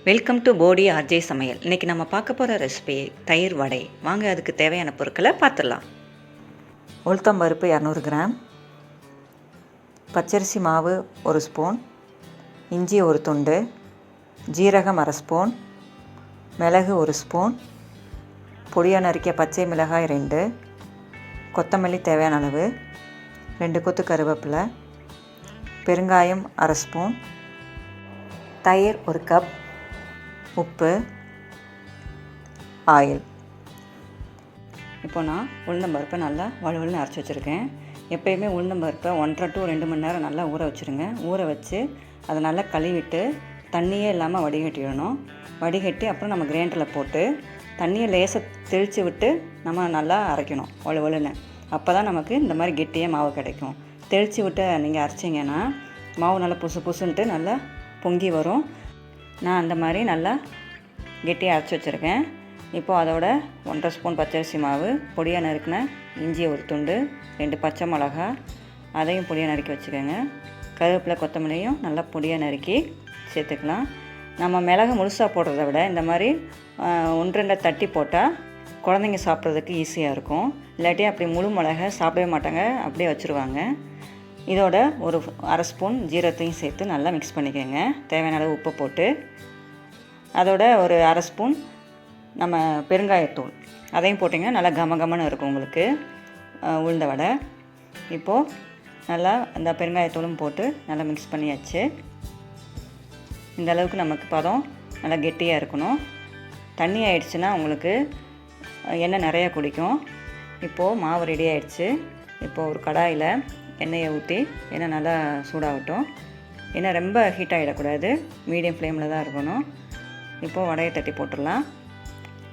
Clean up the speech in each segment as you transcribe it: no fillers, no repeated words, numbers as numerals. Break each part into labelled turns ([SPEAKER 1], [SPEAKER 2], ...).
[SPEAKER 1] Welcome to Bodi RJ சமையல். இன்றைக்கி நம்ம பார்க்க போகிற ரெசிபி தயிர் வடை. வாங்க அதுக்கு தேவையான பொருட்களை பார்த்துடலாம். உளுத்தம்பருப்பு 200 கிராம், பச்சரிசி மாவு 1 ஸ்பூன், இஞ்சி 1 துண்டு, ஜீரகம் 1/2 ஸ்பூன், மிளகு 1 ஸ்பூன், பொடியாக நறுக்கிய பச்சை மிளகாய் 2, கொத்தமல்லி தேவையான அளவு, 2 கொத்து கருவேப்பிலை, பெருங்காயம் 1/2 ஸ்பூன், தயிர் 1 கப், உப்பு, ஆயில். இப்போ நான் உளுந்தம்பருப்பை நல்லா வலுவலுன்னு அரைச்சி வச்சுருக்கேன். எப்போயுமே உளுந்தம்பருப்பை 1.5 to 2 மணி நேரம் நல்லா ஊற வச்சுருங்க. ஊற வச்சு அதை நல்லா கழுவிட்டு தண்ணியே இல்லாமல் வடிகட்டிடணும். வடிகட்டி அப்புறம் நம்ம கிரைண்டரில் போட்டு தண்ணியை லேசாக தெளித்து விட்டு நம்ம நல்லா அரைக்கணும் வலுவலுன்னு. அப்போ தான் நமக்கு இந்த மாதிரி கெட்டியாக மாவு கிடைக்கும். தெளித்து விட்டு நீங்கள் அரைச்சிங்கன்னா மாவு நல்லா புசு புசுன்ட்டு நல்லா பொங்கி வரும். நான் அந்த மாதிரி நல்லா கெட்டியாக அரைச்சி வச்சுருக்கேன். இப்போது அதோட 1.5 ஸ்பூன் பச்சரிசி மாவு, பொடியாக நறுக்கின இஞ்சி 1 துண்டு, 2 பச்சை மிளகா அதையும் பொடியாக நறுக்கி வச்சுக்கோங்க. கருவேப்பிலை கொத்தமல்லியும் நல்லா பொடியாக நறுக்கி சேர்த்துக்கலாம். நம்ம மிளகு முழுசாக போடுறத விட இந்த மாதிரி 1-2 தட்டி போட்டால் குழந்தைங்க சாப்பிட்றதுக்கு ஈஸியாக இருக்கும். இல்லாட்டி அப்படி முழு மிளகை சாப்பிடவே மாட்டாங்க, அப்படியே வச்சுருவாங்க. இதோட ஒரு 1/2 ஸ்பூன் ஜீரகத்தையும் சேர்த்து நல்லா மிக்ஸ் பண்ணிக்கோங்க. தேவையான அளவு உப்பு போட்டு அதோட ஒரு 1/2 ஸ்பூன் நம்ம பெருங்காயத்தூள் அதையும் போட்டிங்கன்னா நல்லா கமகமன்னு இருக்கும் உங்களுக்கு உளுந்த வடை. இப்போது நல்லா அந்த பெருங்காயத்தூளும் போட்டு நல்லா மிக்ஸ் பண்ணியாச்சு. இந்த அளவுக்கு நமக்கு பதம் நல்லா கெட்டியாக இருக்கணும். தண்ணி ஆயிடுச்சுன்னா உங்களுக்கு எண்ணெய் நிறையா குடிக்கும். இப்போது மாவு ரெடி ஆகிடுச்சு. இப்போது ஒரு கடாயில் எண்ணெயை ஊற்றி எண்ணெய் நல்லா சூடாகட்டும். எண்ணெய் ரொம்ப ஹீட் ஆகிடக்கூடாது, மீடியம் ஃப்ளேமில் தான் இருக்கணும். இப்போது வடையை தட்டி போட்டுடலாம்.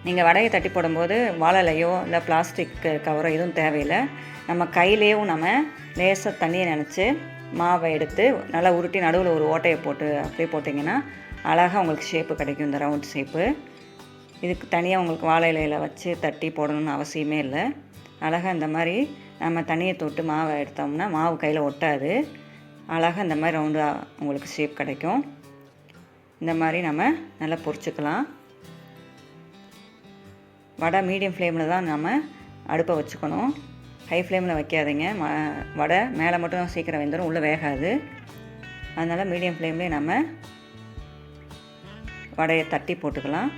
[SPEAKER 1] நீங்கள் வடையை தட்டி போடும்போது வாழைலையோ இல்லை பிளாஸ்டிக் கவரோ எதுவும் தேவையில்லை. நம்ம கையிலேயும் நம்ம லேசாக தண்ணியை நினச்சி மாவை எடுத்து நல்லா உருட்டி நடுவில் ஒரு ஓட்டையை போட்டு அப்படியே போட்டிங்கன்னா அழகாக உங்களுக்கு ஷேப்பு கிடைக்கும், இந்த ரவுண்ட் ஷேப்பு. இதுக்கு தனியாக உங்களுக்கு வாழை இலையில் வச்சு தட்டி போடணும்னு அவசியமே இல்லை. அழகாக இந்த மாதிரி நம்ம தண்ணியை தொட்டு மாவை எடுத்தோம்னா மாவு கையில் ஒட்டாது. அழகாக இந்த மாதிரி ரவுண்டாக உங்களுக்கு ஷேப் கிடைக்கும். இந்த மாதிரி நம்ம நல்லா பொரிச்சுக்கலாம். வடை மீடியம் ஃப்ளேமில் தான் நம்ம அடுப்பை வச்சுக்கணும், ஹை ஃப்ளேமில் வைக்காதீங்க. வடை மேலே மட்டும் சீக்கிரம் வெந்துடும், உள்ளே வேகாது. அதனால் மீடியம் ஃப்ளேம்லேயே நம்ம வடையை தட்டி போட்டுக்கலாம்.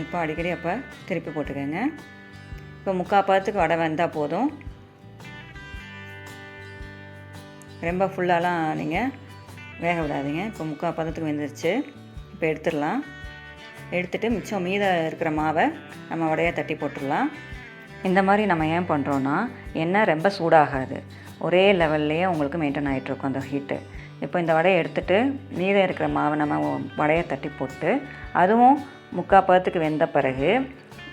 [SPEAKER 1] இப்போ அடிக்கடி அப்போ திருப்பி போட்டுக்கோங்க. இப்போ 3/4 பதத்துக்கு வடை வந்தால் போதும். ரொம்ப ஃபுல்லாலாம் நீங்கள் வேக விடாதீங்க. இப்போ 3/4 பதத்துக்கு வெந்துருச்சு. இப்போ எடுத்துடலாம். எடுத்துகிட்டு மிச்சம் மீதம் இருக்கிற மாவை நம்ம வடையை தட்டி போட்டுடலாம். இந்த மாதிரி நம்ம ஏன் பண்ணுறோன்னா எண்ணெய் ரொம்ப சூடாகாது, ஒரே லெவல்லையே உங்களுக்கு மெயின்டைன் ஆகிட்ருக்கும் அந்த ஹீட்டு. இப்போ இந்த வடையை எடுத்துகிட்டு மீதம் இருக்கிற மாவை நம்ம வடையை தட்டி போட்டு அதுவும் 3/4 பதத்துக்கு வெந்த பிறகு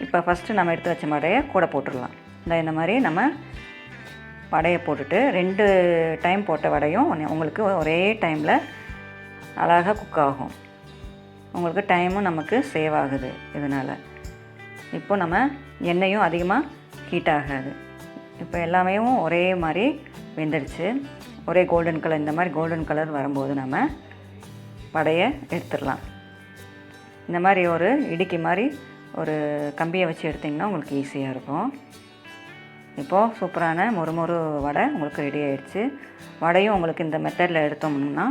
[SPEAKER 1] இப்போ ஃபஸ்ட்டு நம்ம எடுத்து வச்ச வடையை கூட போட்டுடலாம். இந்த மாதிரி நம்ம வடையை போட்டுட்டு 2 டைம் போட்ட வடையும் உங்களுக்கு ஒரே டைமில் அழகாக குக் ஆகும். உங்களுக்கு டைமும் நமக்கு சேவ் ஆகுது இதனால். இப்போ நம்ம எண்ணெயும் அதிகமாக ஹீட் ஆகாது. இப்போ எல்லாமே ஒரே மாதிரி வெந்துடுச்சு. ஒரே கோல்டன் கலர், இந்த மாதிரி கோல்டன் கலர் வரும்போது நம்ம வடையை எடுத்துடலாம். இந்த மாதிரி ஒரு இடுக்கி மாதிரி ஒரு கம்பியை வச்சு எடுத்திங்கன்னா உங்களுக்கு ஈஸியாக இருக்கும். இப்போது சூப்பரான மொறு வடை உங்களுக்கு ரெடி ஆகிடுச்சு. வடையும் உங்களுக்கு இந்த மெத்தடில் எடுத்தோம்னா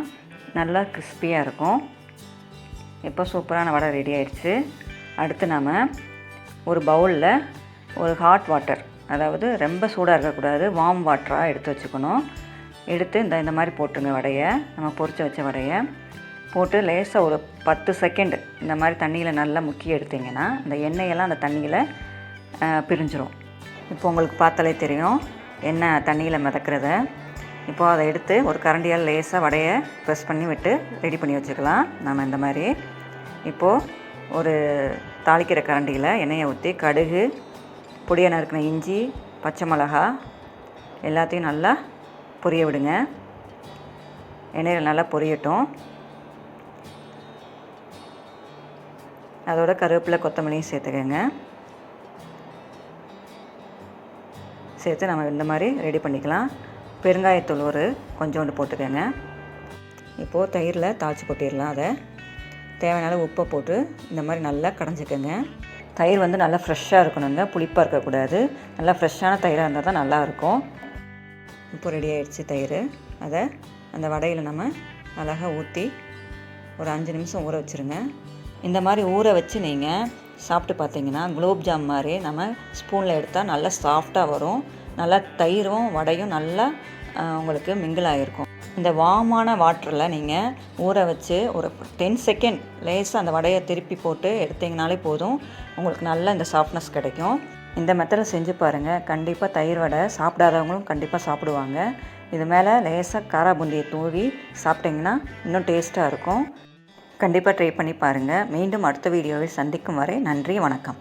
[SPEAKER 1] நல்லா கிறிஸ்பியாக இருக்கும். இப்போ சூப்பரான வடை ரெடி ஆகிடுச்சு. அடுத்து நம்ம ஒரு பவுலில் ஒரு ஹாட் வாட்டர், அதாவது ரொம்ப சூடாக இருக்கக்கூடாது, வார்ம் வாட்டராக எடுத்து வச்சுக்கணும். எடுத்து இந்த மாதிரி போட்டுங்க வடையை, நம்ம பொரிச்சு வச்ச வடையை போட்டு லேசாக ஒரு 10 செகண்ட் இந்த மாதிரி தண்ணியில் நல்லா முக்கி எடுத்திங்கன்னா இந்த எண்ணெயெல்லாம் அந்த தண்ணியில் பிரிஞ்சிடும். இப்போ உங்களுக்கு பார்த்தாலே தெரியும் எண்ணெய் தண்ணியில் மிதக்கிறத. இப்போது அதை எடுத்து ஒரு கரண்டியால் லேசாக வடையை ப்ரெஸ் பண்ணி விட்டு ரெடி பண்ணி வச்சுக்கலாம். நம்ம இந்த மாதிரி இப்போது ஒரு தாளிக்கிற கரண்டியில் எண்ணெயை ஊற்றி கடுகு, பொடியாக நறுக்கின இஞ்சி, பச்சை மிளகா எல்லாத்தையும் நல்லா பொரிய விடுங்க. எண்ணெயில் நல்லா பொரியட்டும். அதோட கருவேப்பிலை கொத்தமல்லியும் சேர்த்துக்கங்க. சேர்த்து நம்ம இந்த மாதிரி ரெடி பண்ணிக்கலாம். பெருங்காயத்தூள் கொஞ்சோண்டு போட்டுக்கோங்க. இப்போது தயிரில் தாளித்து கொட்டிடலாம். அதை தேவையான அளவு உப்பை போட்டு இந்த மாதிரி நல்லா கடைஞ்சிக்கோங்க. தயிர் வந்து நல்லா ஃப்ரெஷ்ஷாக இருக்கணுங்க, புளிப்பாக இருக்கக்கூடாது. நல்லா ஃப்ரெஷ்ஷான தயிராக இருந்தால் தான் நல்லாயிருக்கும். இப்போ ரெடி ஆகிடுச்சு தயிர். அதை அந்த வடையில் நம்ம அழகாக ஊற்றி ஒரு 5 நிமிஷம் ஊற வச்சுருங்க. இந்த மாதிரி ஊற வச்சு நீங்கள் சாப்பிட்டு பார்த்தீங்கன்னா குலோப்ஜாம் மாதிரி நம்ம ஸ்பூனில் எடுத்தால் நல்லா சாஃப்டாக வரும். நல்லா தயிரும் வடையும் நல்லா உங்களுக்கு மிங்கிள் ஆகிருக்கும். இந்த வார்மான வாட்டரில் நீங்கள் ஊற வச்சு ஒரு 10 செகண்ட் லேசாக அந்த வடையை திருப்பி போட்டு எடுத்திங்கனாலே போதும், உங்களுக்கு நல்ல இந்த சாஃப்ட்னஸ் கிடைக்கும். இந்த மெத்தடில் செஞ்சு பாருங்கள். கண்டிப்பாக தயிர் வடை சாப்பிடாதவங்களும் கண்டிப்பாக சாப்பிடுவாங்க. இது மேலே லேசாக காரா பூந்தியை தூவி சாப்பிட்டிங்கன்னா இன்னும் டேஸ்ட்டாக இருக்கும். கண்டிப்பாக ட்ரை பண்ணி பாருங்கள். மீண்டும் அடுத்த வீடியோவில் சந்திக்கும் வரை நன்றி, வணக்கம்.